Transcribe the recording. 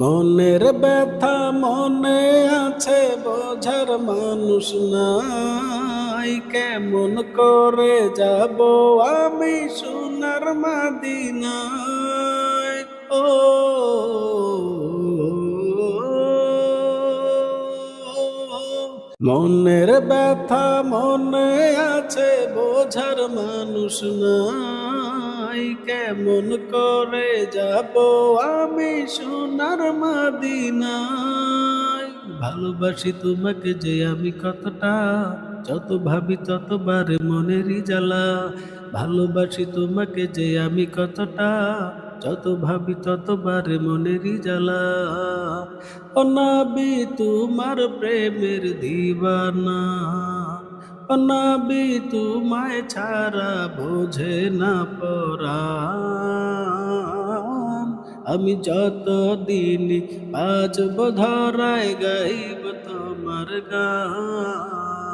মনের ব্যথা মনে আছে, বোঝার মানুষ নাই। কেমন করে যাব আমি সোনার মদিনায়? ও মনের ব্যথা মনে আছে, বোঝার মানুষ নাই। কেমন করে যাব আমি সোনার মদিনায়? ভালোবাসি তোমাকে যে আমি কতটা, যত ভাবি ততবার মনেরই জ্বালা। ভালোবাসি তোমাকে যে আমি কতটা, যত ভাবি ততবার মনেরই জ্বালা। ও নবী তোমার প্রেমের দিবানা, ও নবী তোমায় ছাড়া বোঝে না পরাণ। আমি যত দিন বাঁচব ধরায় গাইব তোমার গান।